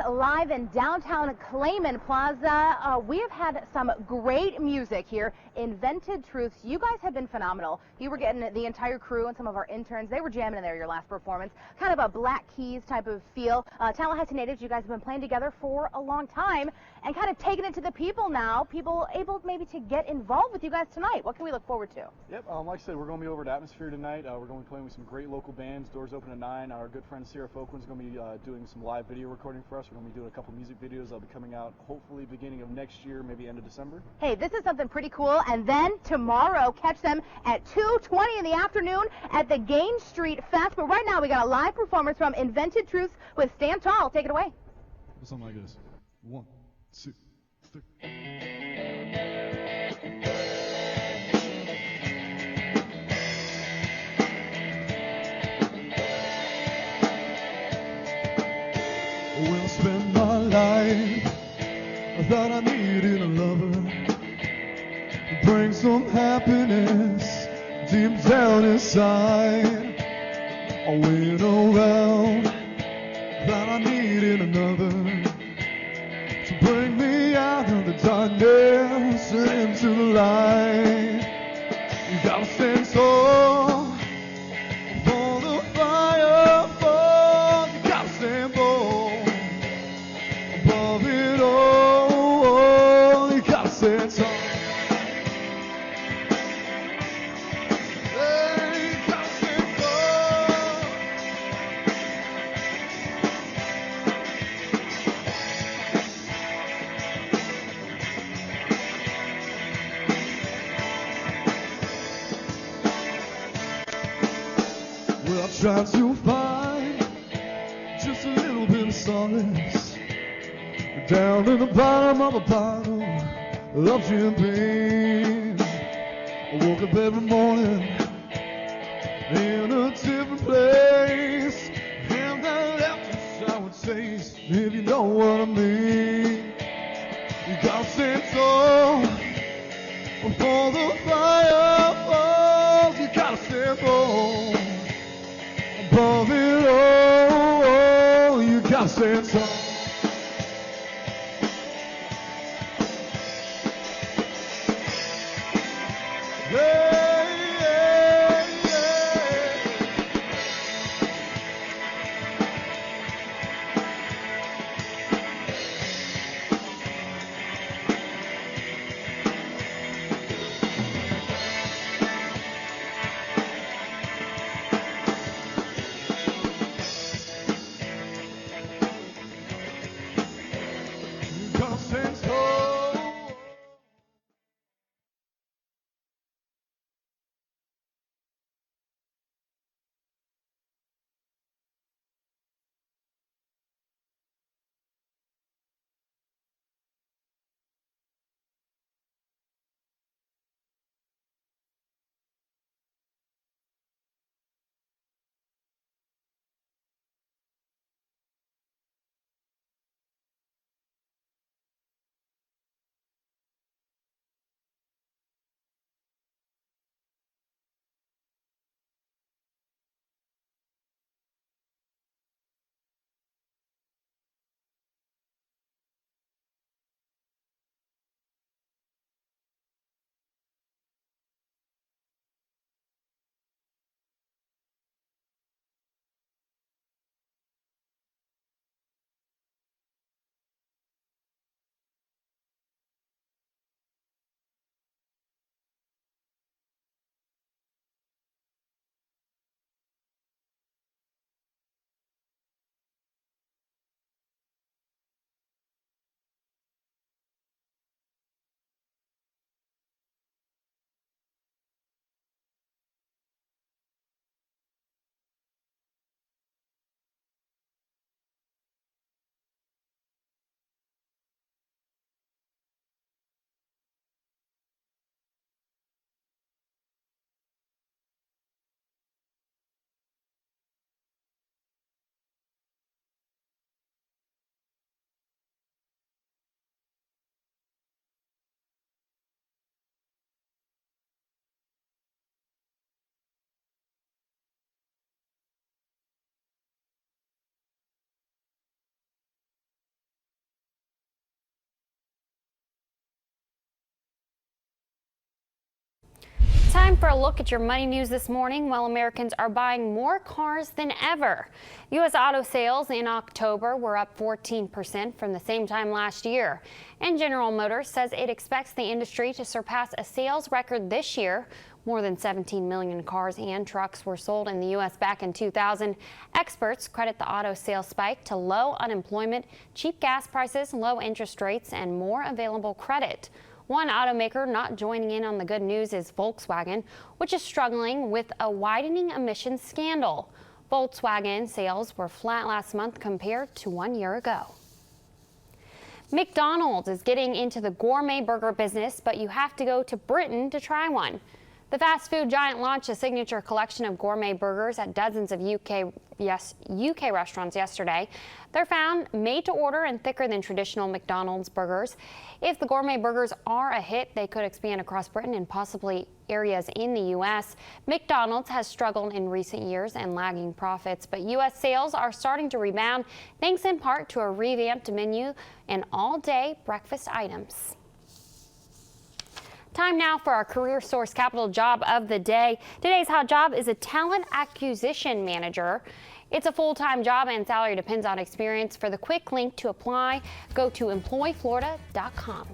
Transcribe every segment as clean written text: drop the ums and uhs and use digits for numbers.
live in downtown Clayman Plaza. We have had some great music here. Invented Truths. You guys have been phenomenal. You were getting the entire crew and some of our interns. They were jamming in there your last performance. Kind of a Black Keys type of feel. Tallahassee natives, you guys have been playing together for a long time and kind of taking it to the people now. People able maybe to get involved with you guys tonight. What can we look forward to? Yep, like I said, we're going to be over at Atmosphere tonight. We're going to be playing with some great local bands. Doors open at 9. Our good friend Sierra Folkman's going to be doing some live video recording for us. We're going to be doing a couple music videos that'll be coming out hopefully beginning of next year, maybe end of December. Hey, this is something pretty cool. And then tomorrow, catch them at 2:20 in the afternoon at the Gain Street Fest. But right now, we got a live performance from Invented Truths with Stand Tall. Take it away. Something like this. 1, 2, 3. Will spend my life. I thought I needed a lover to bring some happiness deep down inside. I went around, thought I needed another to bring me out of the darkness and into the light. You gotta stand tall for the fire falls. You gotta stand bold above it all. You gotta stand tall. Well, I tried to find just a little bit of solace down in the bottom of a bottle of champagne. I woke up every morning in a different place, and that left a sour taste, if you know what I mean. You gotta stand tall before the fire falls. You gotta stand bold above it all. You gotta stand tall. Time for a look at your money news this morning. While Americans are buying more cars than ever, U.S. auto sales in October were up 14% from the same time last year. And General Motors says it expects the industry to surpass a sales record this year. More than 17 million cars and trucks were sold in the U.S. back in 2000. Experts credit the auto sales spike to low unemployment, cheap gas prices, low interest rates, and more available credit. One automaker not joining in on the good news is Volkswagen, which is struggling with a widening emissions scandal. Volkswagen sales were flat last month compared to 1 year ago. McDonald's is getting into the gourmet burger business, but you have to go to Britain to try one. The fast food giant launched a signature collection of gourmet burgers at dozens of UK restaurants yesterday. They're found made to order and thicker than traditional McDonald's burgers. If the gourmet burgers are a hit, they could expand across Britain and possibly areas in the U.S. McDonald's has struggled in recent years and lagging profits, but U.S. sales are starting to rebound thanks in part to a revamped menu and all-day breakfast items. Time now for our Career Source Capital job of the day. Today's hot job is a talent acquisition manager. It's a full-time job and salary depends on experience. For the quick link to apply, go to employflorida.com.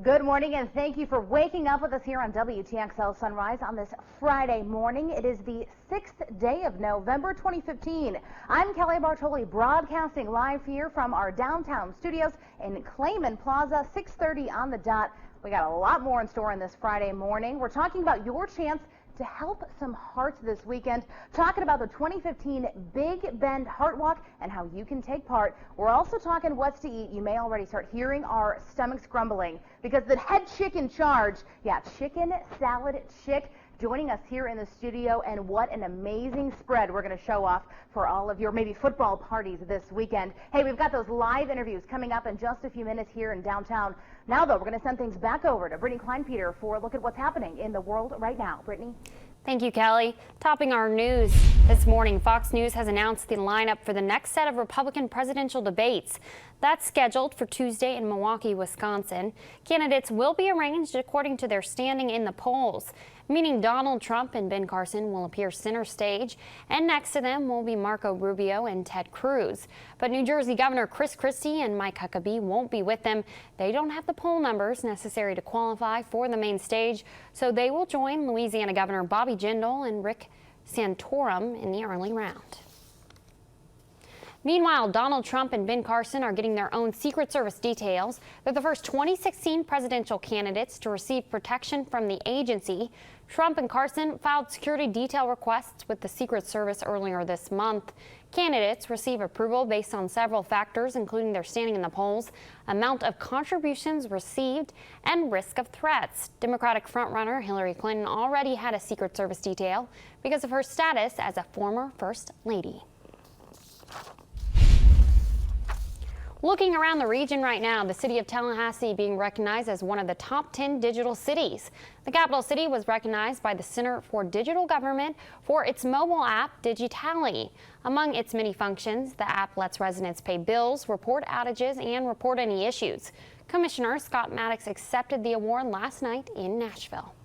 Good morning and thank you for waking up with us here on WTXL Sunrise on this Friday morning. It is the 6th day of November 2015. I'm Kelly Bartoli broadcasting live here from our downtown studios in Clayman Plaza, 6:30 on the dot. We got a lot more in store on this Friday morning. We're talking about your chance to help some hearts this weekend, talking about the 2015 Big Bend Heart Walk and how you can take part. We're also talking what's to eat. You may already start hearing our stomachs grumbling because the head chick in charge, Chicken Salad Chick, joining us here in the studio, and what an amazing spread we're going to show off for all of your maybe football parties this weekend. Hey, we've got those live interviews coming up in just a few minutes here in downtown. Now, though, we're going to send things back over to Brittany Kleinpeter for a look at what's happening in the world right now. Brittany? Thank you, Kelly. Topping our news this morning, Fox News has announced the lineup for the next set of Republican presidential debates. That's scheduled for Tuesday in Milwaukee, Wisconsin. Candidates will be arranged according to their standing in the polls. meaning Donald Trump and Ben Carson will appear center stage, and next to them will be Marco Rubio and Ted Cruz. But New Jersey Governor Chris Christie and Mike Huckabee won't be with them. They don't have the poll numbers necessary to qualify for the main stage, so they will join Louisiana Governor Bobby Jindal and Rick Santorum in the early round. Meanwhile, Donald Trump and Ben Carson are getting their own Secret Service details. They're the first 2016 presidential candidates to receive protection from the agency. Trump and Carson filed security detail requests with the Secret Service earlier this month. Candidates receive approval based on several factors, including their standing in the polls, amount of contributions received, and risk of threats. Democratic frontrunner Hillary Clinton already had a Secret Service detail because of her status as a former First Lady. Looking around the region right now, the city of Tallahassee being recognized as one of the top 10 digital cities. The capital city was recognized by the Center for Digital Government for its mobile app, Digitally. Among its many functions, the app lets residents pay bills, report outages, and report any issues. Commissioner Scott Maddox accepted the award last night in Nashville.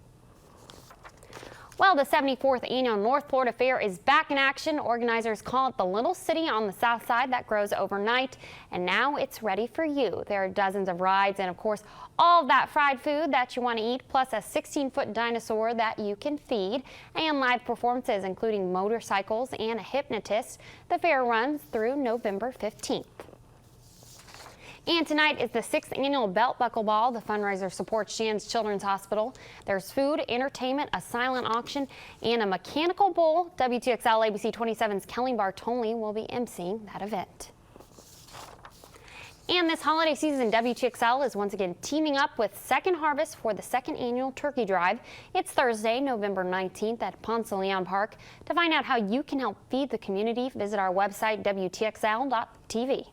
Well, the 74th annual North Florida Fair is back in action. Organizers call it the little city on the south side that grows overnight, and now it's ready for you. There are dozens of rides and, of course, all of that fried food that you want to eat, plus a 16-foot dinosaur that you can feed, and live performances including motorcycles and a hypnotist. The fair runs through November 15th. And tonight is the 6th annual Belt Buckle Ball. The fundraiser supports Shands Children's Hospital. There's food, entertainment, a silent auction, and a mechanical bull. WTXL ABC 27's Kelly Bartoli will be emceeing that event. And this holiday season, WTXL is once again teaming up with Second Harvest for the 2nd annual Turkey Drive. It's Thursday, November 19th at Ponce de Leon Park. To find out how you can help feed the community, visit our website, WTXL.tv.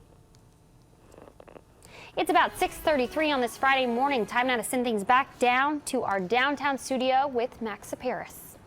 It's about 6:33 on this Friday morning. Time now to send things back down to our downtown studio with Max Paris.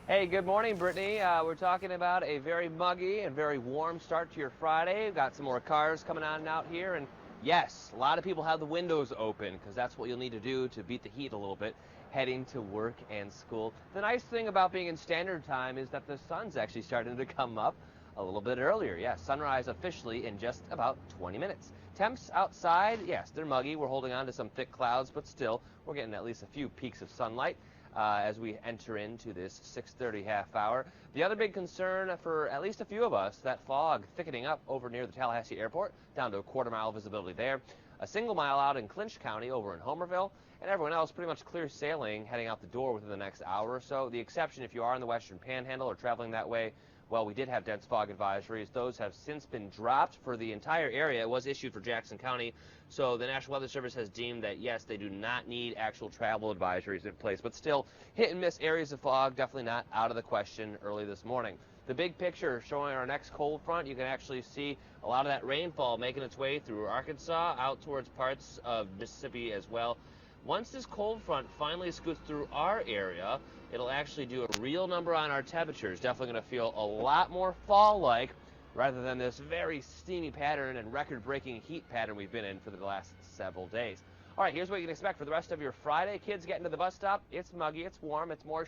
Hey, good morning, Brittany. We're talking about a very muggy and very warm start to your Friday. We've got some more cars coming on and out here, and yes, a lot of people have the windows open because that's what you'll need to do to beat the heat a little bit heading to work and school. The nice thing about being in standard time is that the sun's actually starting to come up a little bit earlier. Yes, sunrise officially in just about 20 minutes. Temps outside, yes, they're muggy. We're holding on to some thick clouds, but still, we're getting at least a few peaks of sunlight as we enter into this 6:30 half hour. The other big concern for at least a few of us, that fog thickening up over near the Tallahassee airport, down to a quarter-mile visibility there. A single mile out in Clinch County over in Homerville, and everyone else pretty much clear sailing heading out the door within the next hour or so. The exception if you are in the Western Panhandle or traveling that way, well, we did have dense fog advisories. Those have since been dropped for the entire area. It was issued for Jackson County, so the National Weather Service has deemed that, yes, they do not need actual travel advisories in place, but still hit and miss areas of fog, definitely not out of the question early this morning. The big picture showing our next cold front, you can actually see a lot of that rainfall making its way through Arkansas, out towards parts of Mississippi as well. Once this cold front finally scoots through our area, it'll actually do a real number on our temperatures. Definitely going to feel a lot more fall-like rather than this very steamy pattern and record-breaking heat pattern we've been in for the last several days. All right, here's what you can expect for the rest of your Friday. Kids getting to the bus stop. It's muggy, it's warm, it's more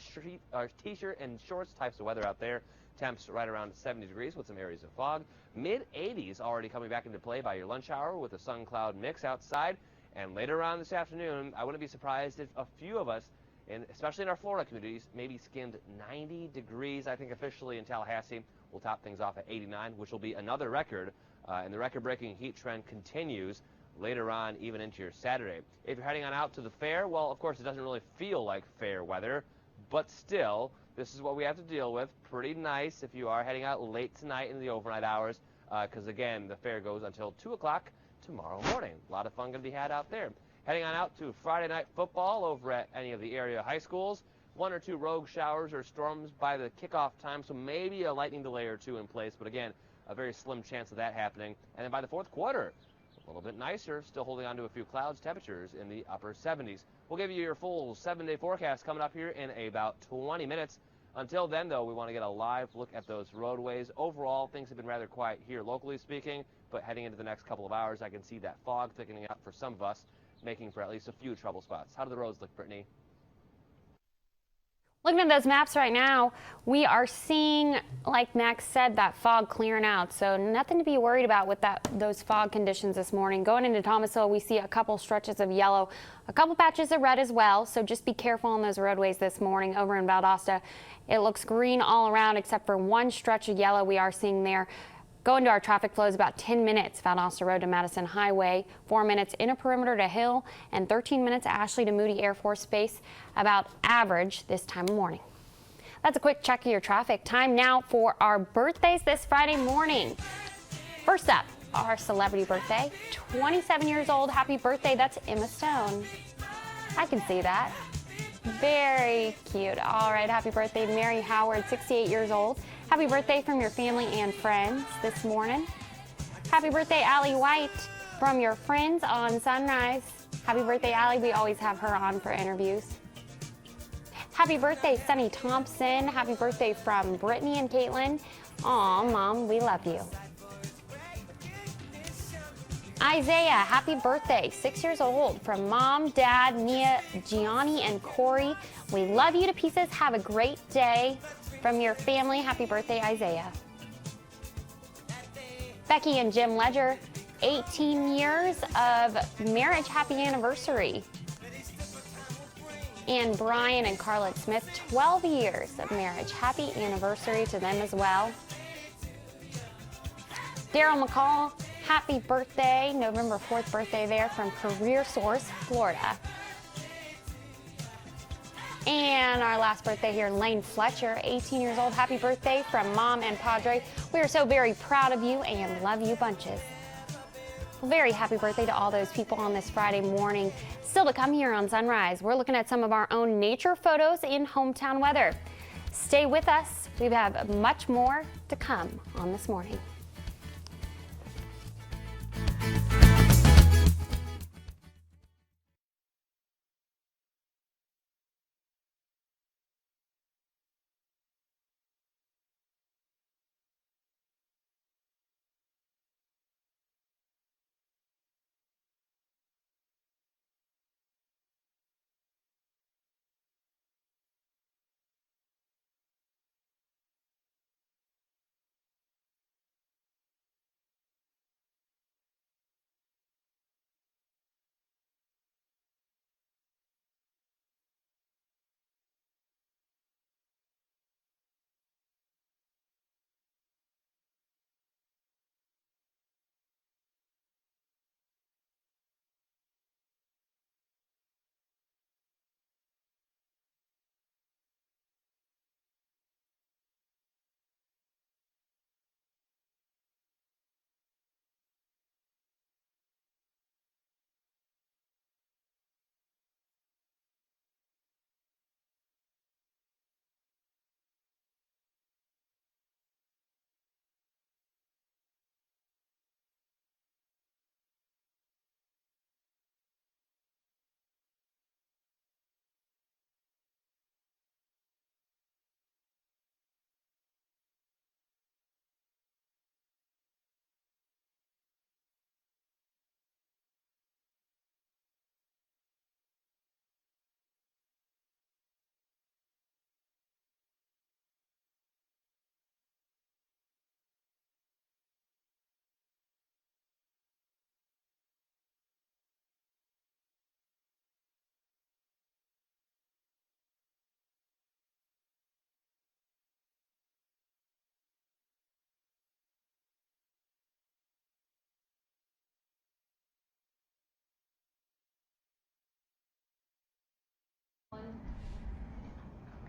t-shirt and shorts types of weather out there. Temps right around 70 degrees with some areas of fog. Mid-80s already coming back into play by your lunch hour with a sun-cloud mix outside. And later on this afternoon, I wouldn't be surprised if a few of us, especially in our Florida communities, maybe skimmed 90 degrees, I think officially in Tallahassee. We'll top things off at 89, which will be another record. And the record-breaking heat trend continues later on, even into your Saturday. If you're heading on out to the fair, well, of course, it doesn't really feel like fair weather, but still, this is what we have to deal with. Pretty nice if you are heading out late tonight in the overnight hours, because, again, the fair goes until 2 o'clock tomorrow morning. A lot of fun going to be had out there. Heading on out to Friday night football over at any of the area high schools. 1 or 2 rogue showers or storms by the kickoff time, so maybe a lightning delay or two in place, but again, a very slim chance of that happening. And then by the fourth quarter, a little bit nicer, still holding on to a few clouds, temperatures in the upper 70s. We'll give you your full 7-day forecast coming up here in about 20 minutes. Until then, though, we want to get a live look at those roadways. Overall, things have been rather quiet here locally speaking, but heading into the next couple of hours, I can see that fog thickening up for some of us, making for at least a few trouble spots. How do the roads look, Brittany? Looking at those maps right now, we are seeing, like Max said, that fog clearing out. So nothing to be worried about with those fog conditions this morning. Going into Thomasville, we see a couple stretches of yellow, a couple patches of red as well. So just be careful on those roadways this morning. Over in Valdosta, it looks green all around except for one stretch of yellow we are seeing there. Going to our traffic flows, about 10 minutes Valdosta Road to Madison Highway, 4 minutes Inner Perimeter to Hill, and 13 minutes Ashley to Moody Air Force Base, about average this time of morning. That's a quick check of your traffic. Time now for our birthdays this Friday morning. First up, our celebrity birthday, 27 years old. Happy birthday, that's Emma Stone. I can see that. Very cute. All right, happy birthday, Mary Howard, 68 years old. Happy birthday from your family and friends this morning. Happy birthday, Allie White, from your friends on Sunrise. Happy birthday, Allie. We always have her on for interviews. Happy birthday, Sunny Thompson. Happy birthday from Brittany and Caitlin. Aw, Mom, we love you. Isaiah, happy birthday, 6 years old, from Mom, Dad, Mia, Gianni, and Corey. We love you to pieces. Have a great day. From your family, happy birthday, Isaiah. Becky and Jim Ledger, 18 years of marriage, happy anniversary. And Brian and Carlette Smith, 12 years of marriage, happy anniversary to them as well. Daryl McCall, happy birthday, November 4th birthday there from Career Source, Florida. And our last birthday here, Lane Fletcher, 18 years old. Happy birthday from Mom and Padre. We are so very proud of you and love you bunches. Very happy birthday to all those people on this Friday morning. Still to come here on Sunrise, we're looking at some of our own nature photos in hometown weather. Stay with us. We have much more to come on this morning.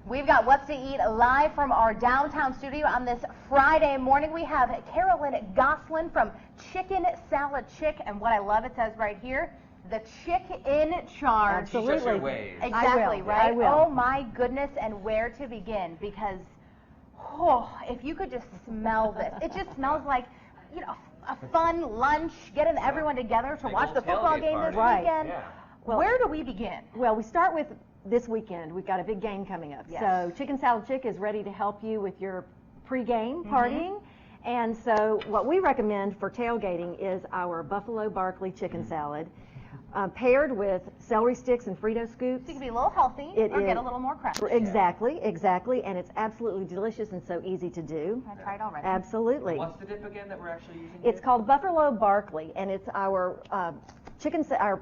We've got What's to Eat live from our downtown studio on this Friday morning. We have Carolyn Goslin from Chicken Salad Chick, and what I love, it says right here, the chick in charge. Absolutely. Teach us your ways. Exactly, right? I will. Oh my goodness, and where to begin? Because, if you could just smell this. It just smells like, a fun lunch, getting everyone together to Big watch old the football tailgate game this party. weekend. Yeah. Well, Where do we begin? Well, we start with this weekend. We've got a big game coming up. Yes. So Chicken Salad Chick is ready to help you with your pre-game partying. And so what we recommend for tailgating is our Buffalo Barkley chicken salad. paired with celery sticks and Frito scoops. So you can be a little healthy It or get is- a little more crunchy. Exactly, and it's absolutely delicious and so easy to do. I tried already. Absolutely. What's the dip again that we're actually using? It's here? called Buffalo Barkley, and it's our our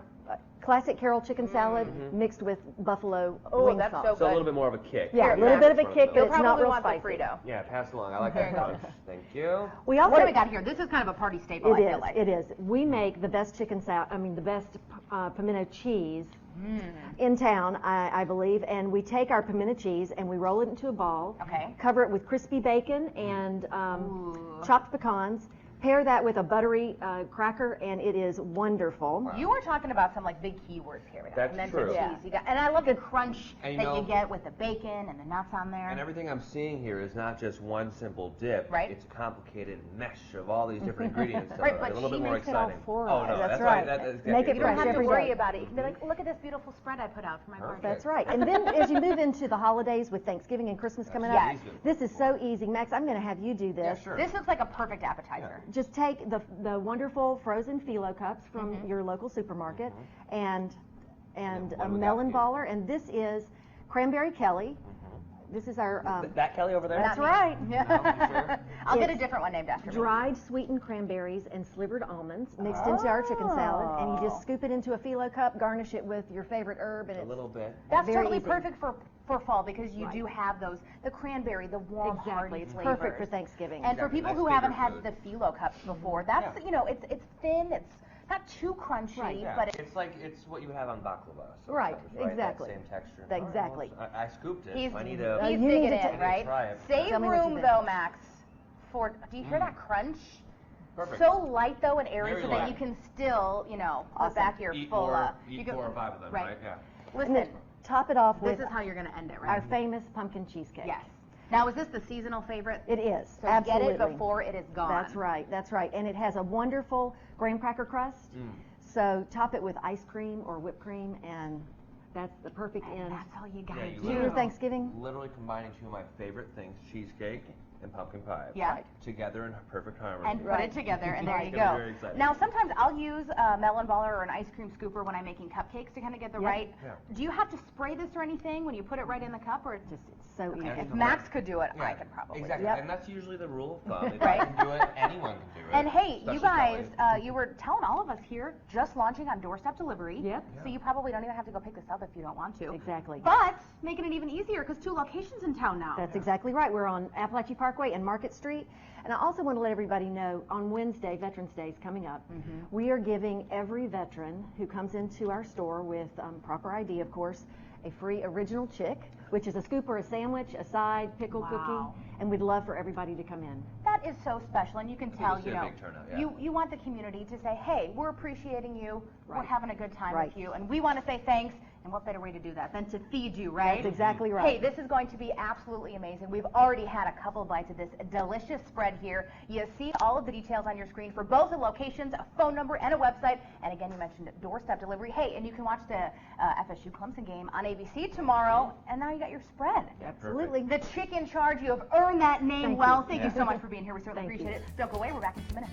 classic Carol chicken salad mixed with buffalo Oh, wing that's sauce. so So a good. little bit more of a kick. Yeah, Here, a little Max. bit of a kick, but You'll it's not probably real want spicy. the Frito. Yeah, pass along. I like There that you go. crunch. Thank you. We What also do we got here? This is kind of a party staple, I feel like. It is. We make the best chicken salad. I mean, the best pimento cheese in town, I believe. And we take our pimento cheese and we roll it into a ball. Okay. Cover it with crispy bacon and chopped pecans. Pair that with a buttery cracker, and it is wonderful. You were talking about some like big keywords here. We got That's pimento true. cheese. Yeah. You got, and I love the crunch And you that know- you get with the bacon and the nuts on there. And everything I'm seeing here is not just one simple dip. Right. It's a complicated mesh of all these different ingredients. So Right, it's but a little she bit more makes it all exciting. for Oh us. no, That's why right. that's Make You it don't fresh have to every worry day. about it. You can be like, look at this beautiful spread I put out for my birthday. That's right. And then as you move into the holidays with Thanksgiving and Christmas coming Yes. up, this is so easy. Max, I'm going to have you do this. Yeah, sure. This looks like a perfect appetizer. Just take the wonderful frozen phyllo cups from your local supermarket and what a do we got melon here? baller, and this is cranberry Kelly. This is our That Kelly over there? that's me. right. Sure. I'll get a It's different one named after me. dried sweetened cranberries and slivered almonds mixed into our chicken salad, and you Oh. just scoop it into a phyllo cup, garnish it with your favorite herb, and A it's little bit. That's very totally easy. perfect for fall because you Right. do have those, the cranberry, the warm, exactly. hearty It's flavors. perfect for Thanksgiving. And for Exactly. people Nice who haven't finger had the food. phyllo cups before, that's, Yeah. you know, it's thin, it's not too crunchy, Right. Yeah, but it's like it's what you would have on baklava. Right, sometimes, exactly. That same texture. Exactly. All right, well, I scooped it. he's, I need a. he's you need digging to in, ta- right? Try it. Save Tell me what you room think. though, Max, for, do you hear that crunch? Perfect. So light though and airy Very so that light. you can still, you know, put Awesome. back your Eat full, four, you eat can- 4 or 5 of them, right? Yeah. And then Listen, top it off this with is how you're gonna end it, our right? famous pumpkin cheesecake. Yes. Now, is this the seasonal favorite? It is. So absolutely. get it before it is gone. That's right. That's right. And it has a wonderful graham cracker crust. So top it with ice cream or whipped cream, and that's the perfect And end that's all you Yeah, gotta you do. to your literally- Thanksgiving. Literally combining two of my favorite things, cheesecake and pumpkin pie. Yeah. Right. Together in perfect harmony. And put Right. it together, and there It's you gonna be go. very exciting. Now, sometimes I'll use a melon baller or an ice cream scooper when I'm making cupcakes to kind of get the Yep. right. Yeah. Do you have to spray this or anything when you put it right in the cup, or Just it's so easy. if Excellent. Max could do it, Yeah, I could probably. Exactly. Yep. And that's usually the rule of thumb. If Right. I can do it, anyone can do it. And hey, you especially guys, Kelly. you were telling all of us here, just launching on doorstep delivery. Yep. So you probably don't even have to go pick this up if you don't want to. Exactly. But making it even easier because 2 locations in town now. That's exactly right. We're on Appalachian Parkway and Market Street. And I also want to let everybody know on Wednesday, Veterans Day is coming up. We are giving every veteran who comes into our store with proper ID, of course, a free original chick, which is a scoop or a sandwich, a side, pickle Wow. cookie. And we'd love for everybody to come in. That is so special, and you can tell, see you a know, big turnout, yeah. you want the community to say, hey, we're appreciating you, we're Right. having a good time Right. with you, and we want to say thanks. And what better way to do that than to feed you, right? That's exactly right. Hey, this is going to be absolutely amazing. We've already had a couple bites of this delicious spread here. You see all of the details on your screen for both the locations, a phone number, and a website. And again, you mentioned doorstep delivery. Hey, and you can watch the FSU Clemson game on ABC tomorrow. And now you got your spread. Absolutely. The chick in charge, you have earned that name Thank well. you. Thank you so much for being here. We certainly Thank appreciate you. it. Don't go away. We're back in 2 minutes.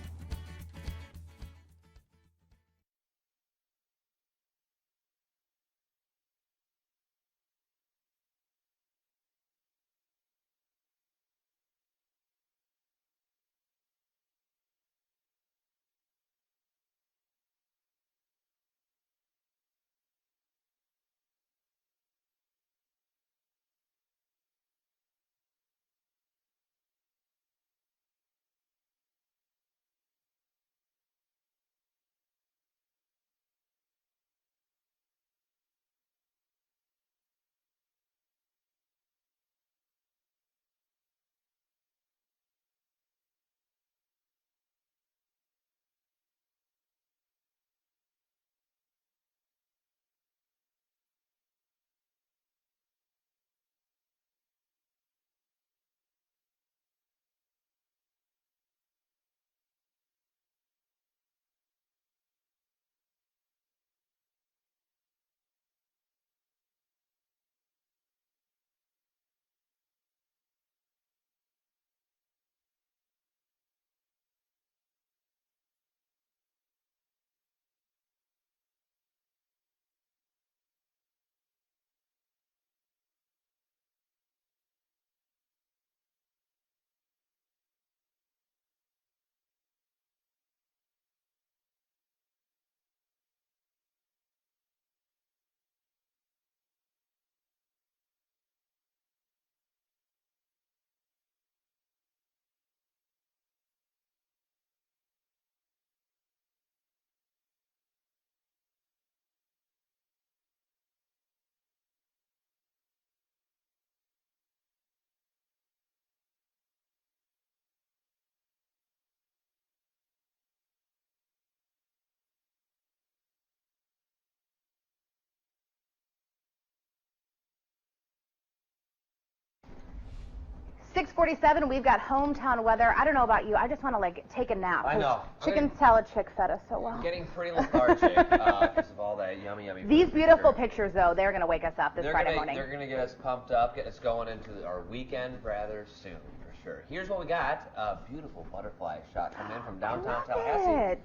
6:47. We've got hometown weather. I don't know about you. I just want to like take a nap. I know. Chicken salad chick fed us so well. Getting pretty lethargic because of all that yummy food. These beautiful pictures, though, they're going to wake us up this Friday morning. They're going to get us pumped up, get us going into our weekend rather soon, for sure. Here's what we got. A beautiful butterfly shot coming in from downtown Tallahassee.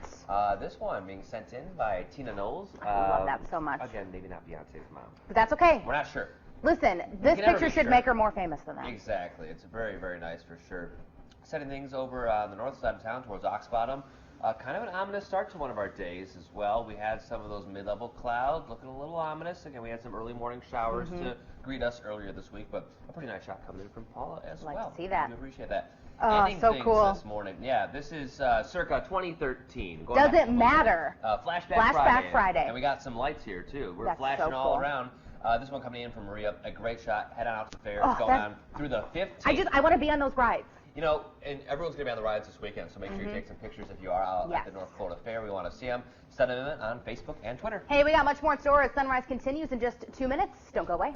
This one being sent in by Tina Knowles. I love that so much. Again, maybe not Beyonce's mom. But that's okay. We're not sure. Listen, this picture should make her more famous than that. Exactly. It's very, very nice for sure. Setting things over on the north side of town towards Ox Bottom. Kind of an ominous start to one of our days as well. We had some of those mid-level clouds looking a little ominous. Again, we had some early morning showers to greet us earlier this week, but a pretty nice shot coming in from Paula as well. Like to see that. We appreciate that. Oh, so cool. This morning. Yeah, this is circa 2013. Doesn't matter. Flashback Friday. And we got some lights here, too. We're flashing so all cool. around. This one coming in from Maria, a great shot. Head on out to the fair. It's going on through the 15th. I want to be on those rides. You know, and everyone's going to be on the rides this weekend, so make sure you take some pictures if you are out at the North Florida Fair. We want to see them. Send them in on Facebook and Twitter. Hey, we got much more in store as Sunrise continues in just 2 minutes. Don't go away.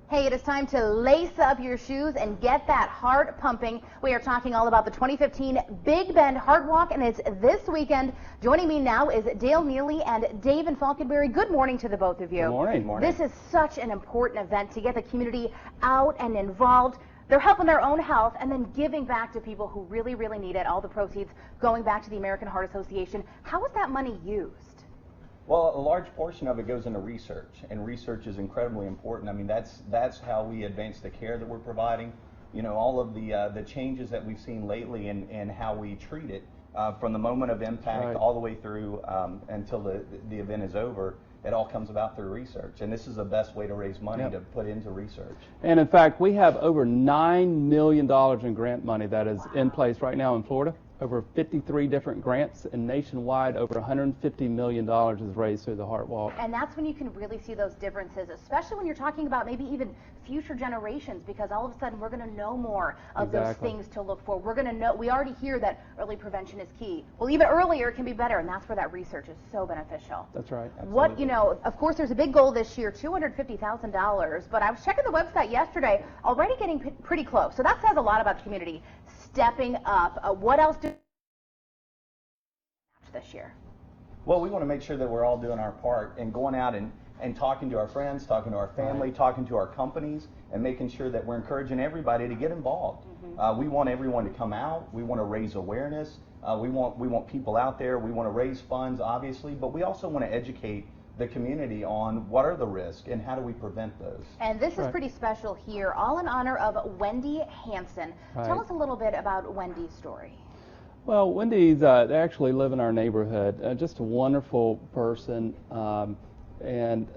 Hey, it is time to lace up your shoes and get that heart pumping. We are talking all about the 2015 Big Bend Heart Walk, and it's this weekend. Joining me now is Dale Neely and Dave in Falconberry. Good morning to the both of you. Good morning. This is such an important event to get the community out and involved. They're helping their own health and then giving back to people who really, really need it. All the proceeds going back to the American Heart Association. How is that money used? Well, a large portion of it goes into research, and research is incredibly important. I mean, that's how we advance the care that we're providing. You know, all of the changes that we've seen lately and how we treat it from the moment of impact all the way through until the event is over. It all comes about through research, and this is the best way to raise money to put into research. And in fact, we have over $9 million in grant money that is in place right now in Florida. Over 53 different grants, and nationwide over $150 million is raised through the Heart Walk. And that's when you can really see those differences, especially when you're talking about maybe even future generations, because all of a sudden we're going to know more of those things to look for. We're going to know, we already hear that early prevention is key. Well, even earlier can be better, and that's where that research is so beneficial. That's right. Absolutely. What, you know, of course there's a big goal this year, $250,000, but I was checking the website yesterday, already getting pretty close. So that says a lot about the community stepping up. What else do this year? Well, we want to make sure that we're all doing our part and going out and talking to our friends, talking to our family, talking to our companies, and making sure that we're encouraging everybody to get involved. We want everyone to come out. We want to raise awareness. We want people out there. We want to raise funds, obviously, but we also want to educate the community on what are the risks and how do we prevent those. And this is pretty special here, all in honor of Wendy Hansen. Tell us a little bit about Wendy's story. Well, Wendy's, they actually live in our neighborhood. Just a wonderful person, and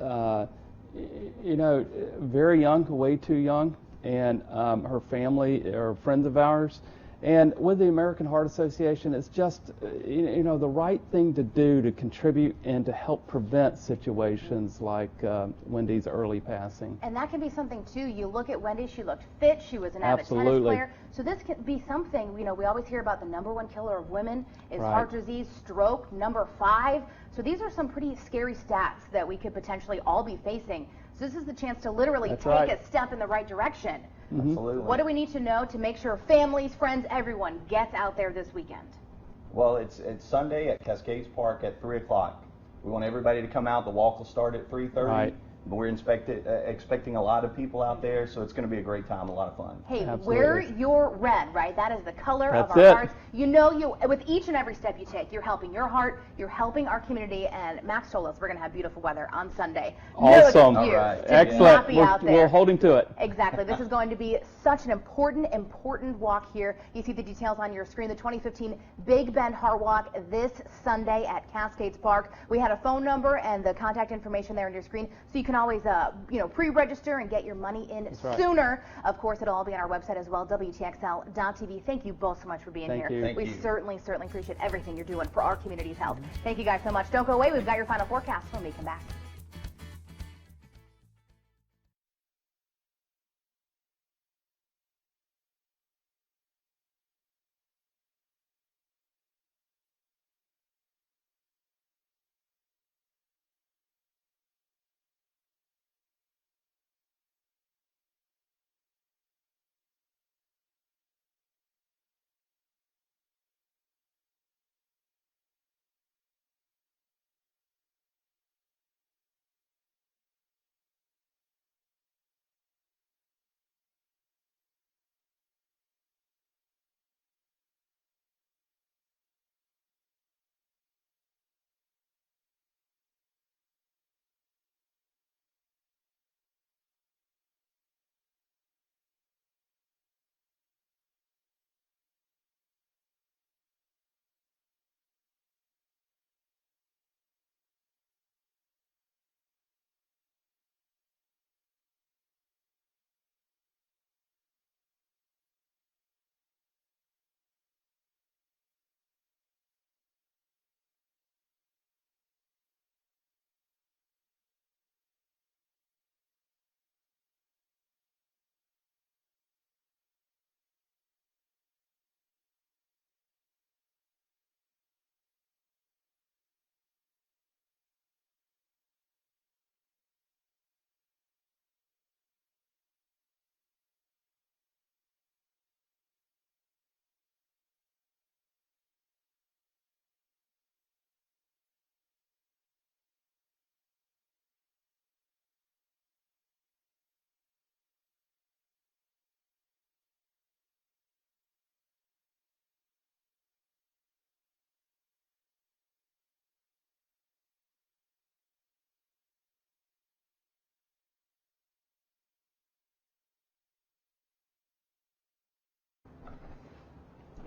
you know, very young, way too young, and her family are friends of ours. And with the American Heart Association, it's just, you know, the right thing to do to contribute and to help prevent situations like Wendy's early passing. And that can be something too. You look at Wendy, she looked fit, she was an avid tennis player. So this could be something, you know, we always hear about the #1 killer of women is heart disease, stroke, #5. So these are some pretty scary stats that we could potentially all be facing. So this is the chance to literally take a step in the right direction. Absolutely. What do we need to know to make sure families, friends, everyone gets out there this weekend? Well, it's Sunday at Cascades Park at 3 o'clock. We want everybody to come out. The walk will start at 3:30. But we're expecting a lot of people out there, so it's going to be a great time, a lot of fun. Hey, wear your red, right? That is the color of our hearts. You know, with each and every step you take, you're helping your heart, you're helping our community, and Max told us we're going to have beautiful weather on Sunday. Awesome. No excuse to Excellent. not be out there. We're holding to it. Exactly. This is going to be such an important walk here. You see the details on your screen. The 2015 Big Bend Heart Walk this Sunday at Cascades Park. We had a phone number and the contact information there on your screen, so you can always you know, pre-register and get your money in sooner. Of course, it'll all be on our website as well, WTXL.tv. Thank you both so much for being here. Thank we you. certainly appreciate everything you're doing for our community's health. Thank you guys so much. Don't go away. We've got your final forecast when we come back.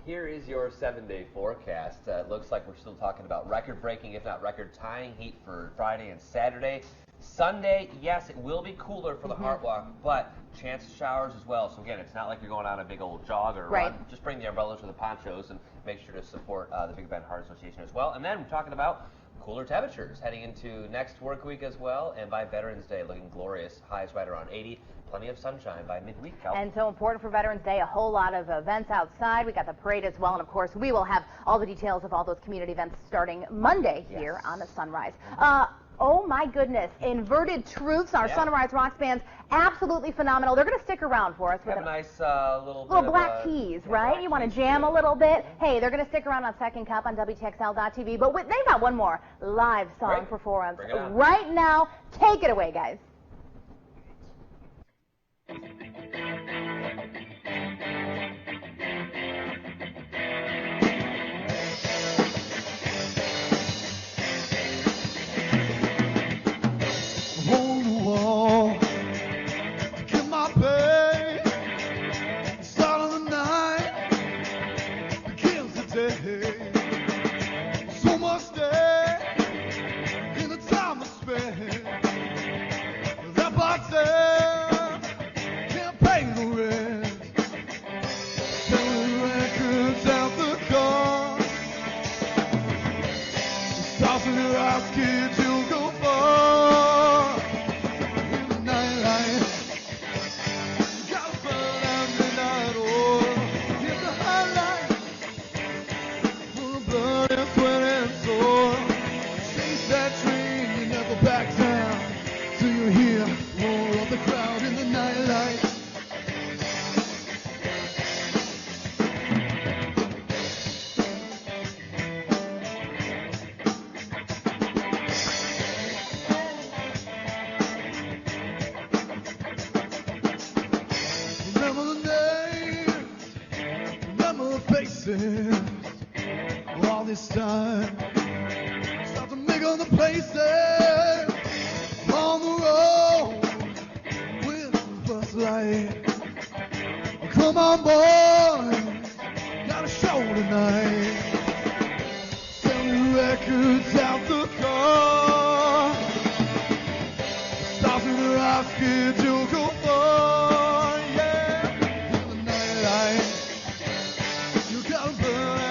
Here is your 7-day forecast. It looks like we're still talking about record-breaking, if not record-tying heat for Friday and Saturday. Sunday, yes, it will be cooler for the Heart Walk, but chance of showers as well. So again, it's not like you're going on a big old jog or run. Just bring the umbrellas or the ponchos and make sure to support the Big Bend Heart Association as well. And then we're talking about cooler temperatures heading into next work week as well. And by Veterans Day, looking glorious. Highs right around 80. Plenty of sunshine by midweek. And so important for Veterans Day, a whole lot of events outside. We got the parade as well, and of course we will have all the details of all those community events starting Monday here on the Sunrise. Oh my goodness, Inverted Truths, our Sunrise Rocks bands, absolutely phenomenal. They're going to stick around for us. We have a nice little Black Keys, right? You want to jam a little bit? Hey, they're going to stick around on Second Cup on WTXL.tv, but they've got one more live song performance right now. Take it away, guys. So much day in the time I spent. That bartender can't pay the rent. Selling records out the car. Tossing your ass, kid, you'll go far. In the nightlight, you gotta burn out midnight oil. Hit the highlight. Blood and sweat and soul. Chase that train, you never back down. Till you hear roar of the crowd in the nightlight. Remember the names, remember the faces. All this time, start to make other places on the road with the first light. Come on, boys, got a show tonight. Selling records out the car. Stars in the rocks, kids, you'll go far, yeah. In the nightlight, you gotta burn out.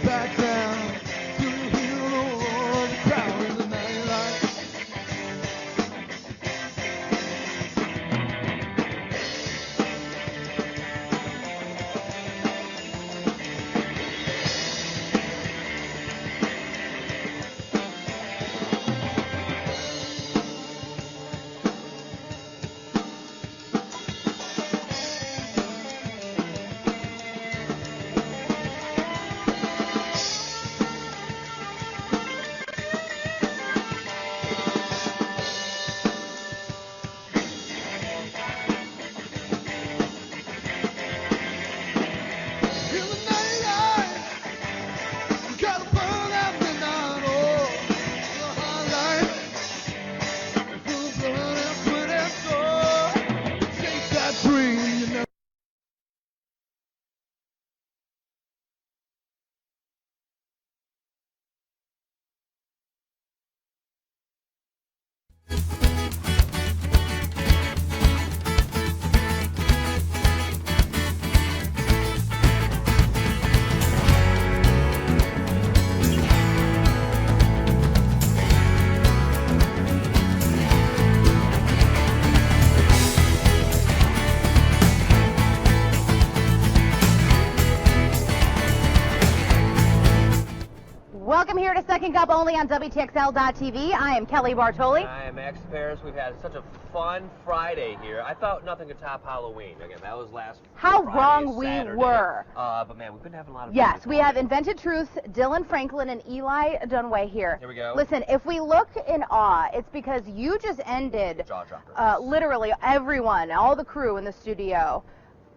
Back down to the hero of the crowd in the nightlight. Welcome here to Second Cup, only on WTXL.tv. I am Kelly Bartoli. I am Max Paris. We've had such a fun Friday here. I thought nothing could top Halloween. Again, that was last How Friday, wrong we Saturday. were. But man, we've been having a lot of fun. Yes, we have Invented Truths, Dylan Franklin, and Eli Dunway here. Here we go. Listen, if we look in awe, it's because you just ended literally everyone, all the crew in the studio.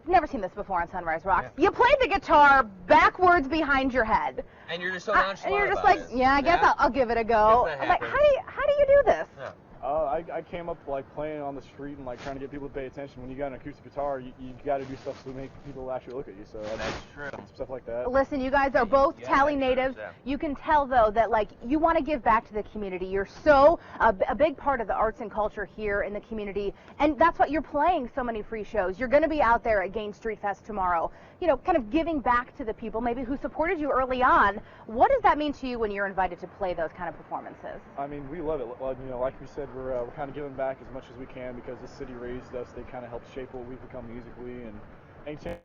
Never seen this before on Sunrise Rocks. Yeah. You played the guitar backwards behind your head. And you're just so nonchalant and you're just about like, it. yeah, I guess I'll give it a go. I'm like, how do you do this? Yeah. I came up like playing on the street and like trying to get people to pay attention. When you got an acoustic guitar, you got to do stuff to make people actually look at you. So That's true. Stuff like that. Listen, you guys are both Tally natives. Yeah. You can tell though that like you want to give back to the community. You're so a big part of the arts and culture here in the community, and that's what you're playing so many free shows. You're going to be out there at Gain Street Fest tomorrow. You know, kind of giving back to the people maybe who supported you early on. What does that mean to you when you're invited to play those kind of performances? I mean, we love it. You know, like we said, we're kind of giving back as much as we can because the city raised us. They kind of helped shape what we've become musically, and Maintain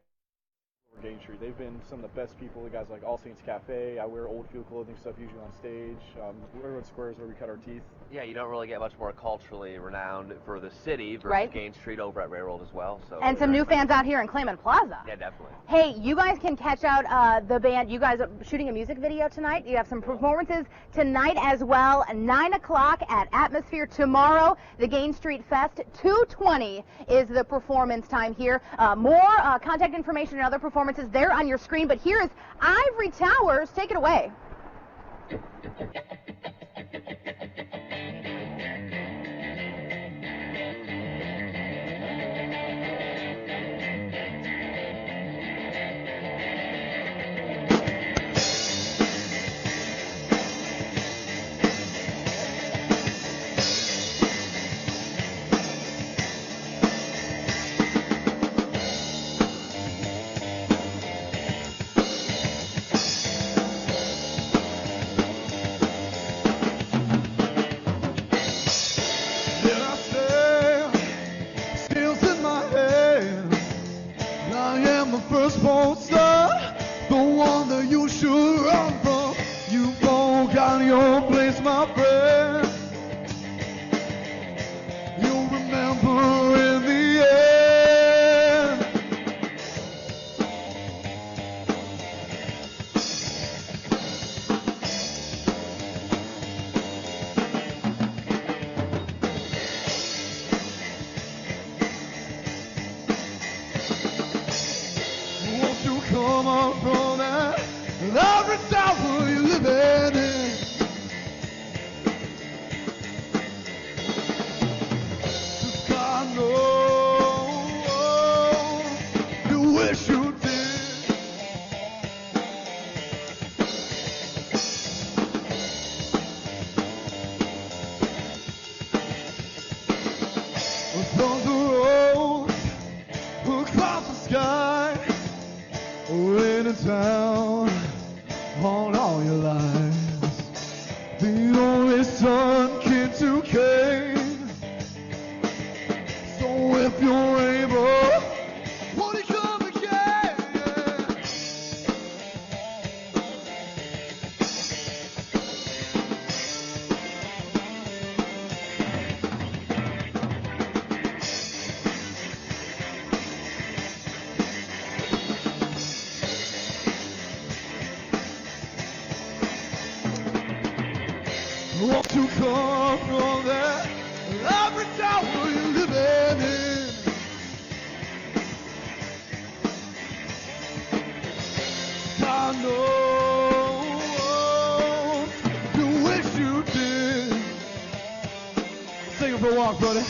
Gain Street. They've been some of the best people. The guys like All Saints Cafe. I wear Old Field clothing stuff usually on stage. Railroad Square is where we cut our teeth. Yeah, you don't really get much more culturally renowned for the city versus Right. Gain Street over at Railroad as well. So And some new fans out here in Clayman Plaza. Yeah, definitely. Hey, you guys can catch out the band. You guys are shooting a music video tonight. You have some performances tonight as well. 9 o'clock at Atmosphere tomorrow. The Gain Street Fest. 2:20 is the performance time here. More contact information and other performances there on your screen. But here is Ivory Towers. Take it away. Firstborn son, the one that you should run from. You forgot your place, my friend. You'll remember in the end. Won't you come on from that every tower you live in? Just God knows you wish you did. Thunder rolls across the sky. Rain in town on all your lives. The only son kid to came. So if you're able, won't you come again? Won't you come from there every tower you live in? God knows you wish you did. Sing it for a walk, buddy.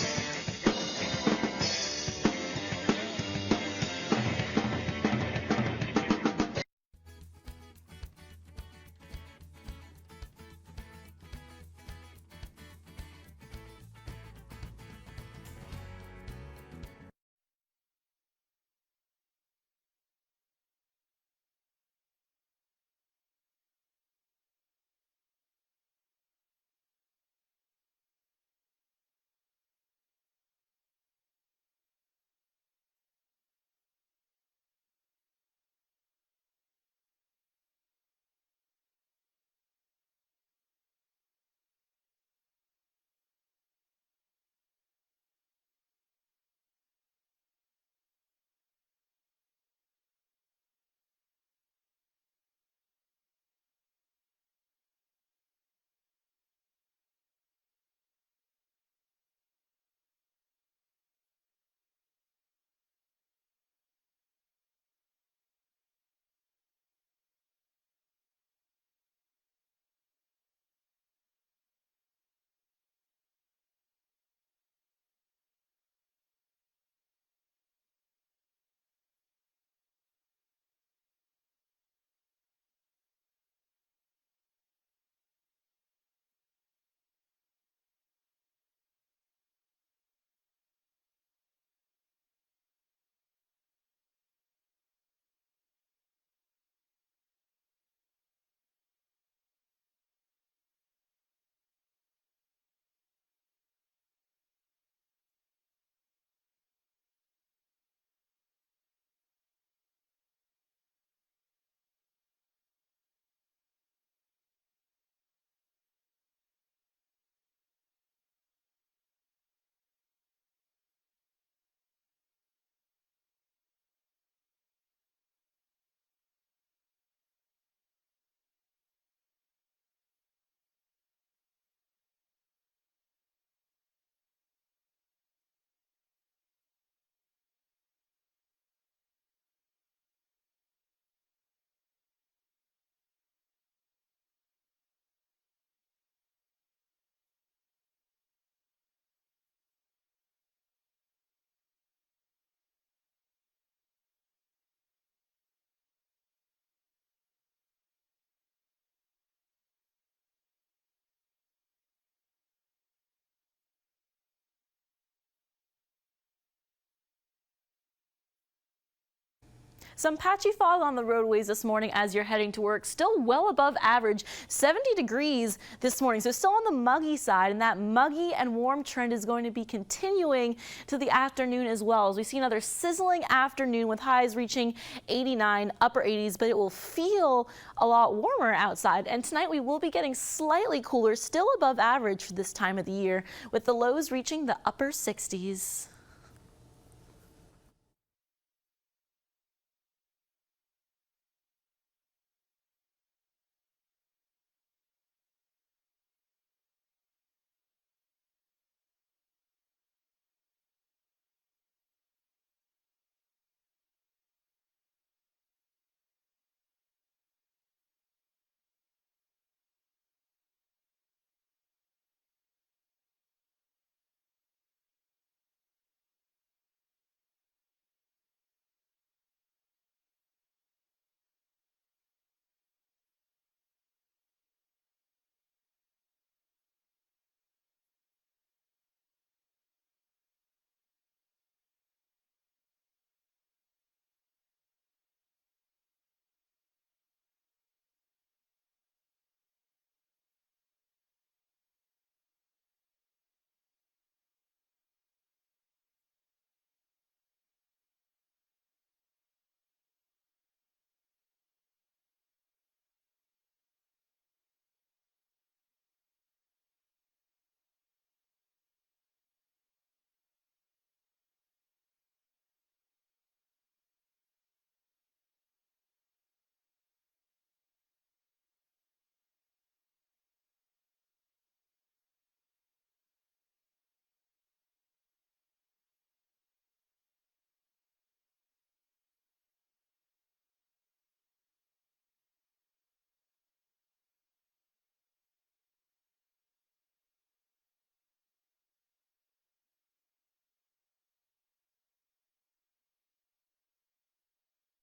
Some patchy fog on the roadways this morning as you're heading to work. Still well above average, 70 degrees this morning. So still on the muggy side, and that muggy and warm trend is going to be continuing to the afternoon as well, as we see another sizzling afternoon with highs reaching 89, upper 80s, but it will feel a lot warmer outside. And tonight we will be getting slightly cooler, still above average for this time of the year, with the lows reaching the upper 60s.